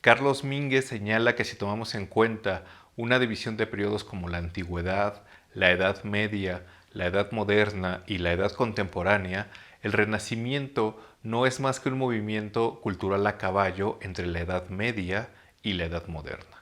Carlos Mínguez señala que si tomamos en cuenta una división de periodos como la Antigüedad, la Edad Media, la Edad Moderna y la Edad Contemporánea, el Renacimiento no es más que un movimiento cultural a caballo entre la Edad Media y la Edad Moderna.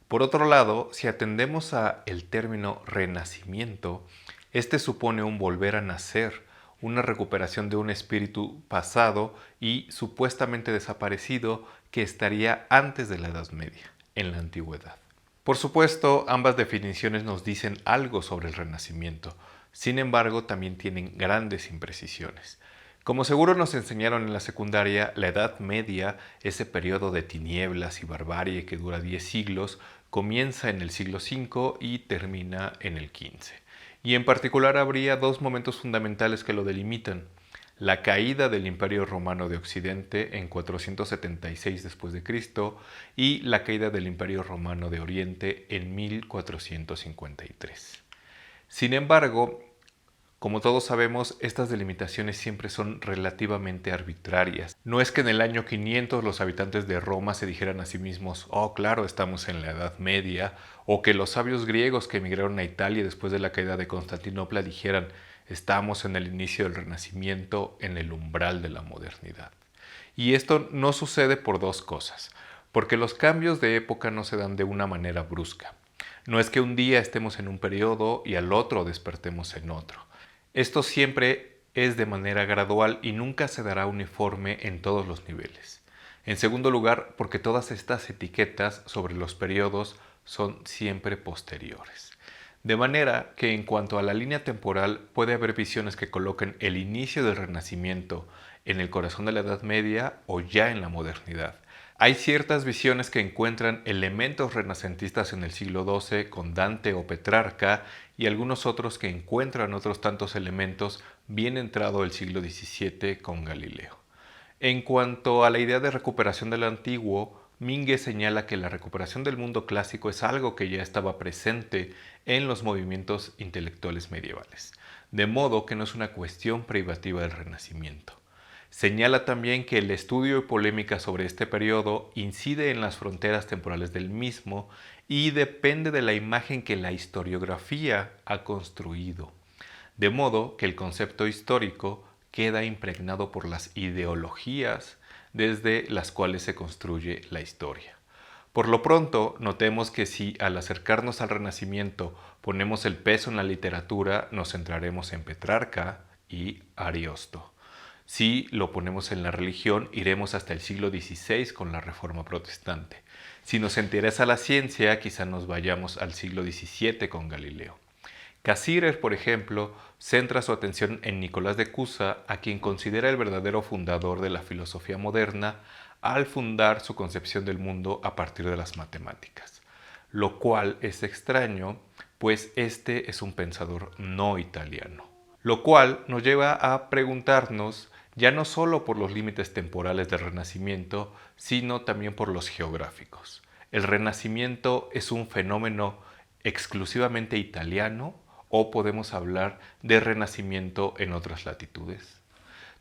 Por otro lado, si atendemos a el término renacimiento, este supone un volver a nacer, una recuperación de un espíritu pasado y supuestamente desaparecido que estaría antes de la Edad Media, en la antigüedad. Por supuesto, ambas definiciones nos dicen algo sobre el Renacimiento, sin embargo, también tienen grandes imprecisiones. Como seguro nos enseñaron en la secundaria, la Edad Media, ese periodo de tinieblas y barbarie que dura 10 siglos, comienza en el siglo V y termina en el XV. Y en particular habría dos momentos fundamentales que lo delimitan: la caída del Imperio Romano de Occidente en 476 después de Cristo y la caída del Imperio Romano de Oriente en 1453. Sin embargo, como todos sabemos, estas delimitaciones siempre son relativamente arbitrarias. No es que en el año 500 los habitantes de Roma se dijeran a sí mismos: oh, claro, estamos en la Edad Media, o que los sabios griegos que emigraron a Italia después de la caída de Constantinopla dijeran: estamos en el inicio del Renacimiento, en el umbral de la modernidad. Y esto no sucede por dos cosas: porque los cambios de época no se dan de una manera brusca. No es que un día estemos en un periodo y al otro despertemos en otro. Esto siempre es de manera gradual y nunca se dará uniforme en todos los niveles. En segundo lugar, porque todas estas etiquetas sobre los periodos son siempre posteriores. De manera que en cuanto a la línea temporal puede haber visiones que coloquen el inicio del Renacimiento en el corazón de la Edad Media o ya en la modernidad. Hay ciertas visiones que encuentran elementos renacentistas en el siglo XII con Dante o Petrarca y algunos otros que encuentran otros tantos elementos bien entrado el siglo XVII con Galileo. En cuanto a la idea de recuperación del antiguo, Mínguez señala que la recuperación del mundo clásico es algo que ya estaba presente en los movimientos intelectuales medievales, de modo que no es una cuestión privativa del Renacimiento. Señala también que el estudio y polémica sobre este periodo incide en las fronteras temporales del mismo y depende de la imagen que la historiografía ha construido, de modo que el concepto histórico queda impregnado por las ideologías desde las cuales se construye la historia. Por lo pronto, notemos que si al acercarnos al Renacimiento ponemos el peso en la literatura, nos centraremos en Petrarca y Ariosto. Si lo ponemos en la religión, iremos hasta el siglo XVI con la Reforma Protestante. Si nos interesa la ciencia, quizá nos vayamos al siglo XVII con Galileo. Cassirer, por ejemplo, centra su atención en Nicolás de Cusa, a quien considera el verdadero fundador de la filosofía moderna, al fundar su concepción del mundo a partir de las matemáticas. Lo cual es extraño, pues este es un pensador no italiano. Lo cual nos lleva a preguntarnos ya no solo por los límites temporales del Renacimiento, sino también por los geográficos. ¿El Renacimiento es un fenómeno exclusivamente italiano o podemos hablar de Renacimiento en otras latitudes?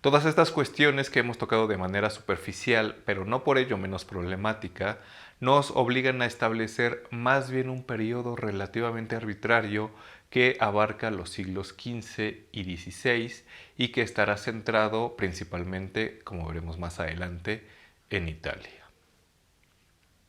Todas estas cuestiones que hemos tocado de manera superficial, pero no por ello menos problemática, nos obligan a establecer más bien un periodo relativamente arbitrario que abarca los siglos XV y XVI y que estará centrado principalmente, como veremos más adelante, en Italia.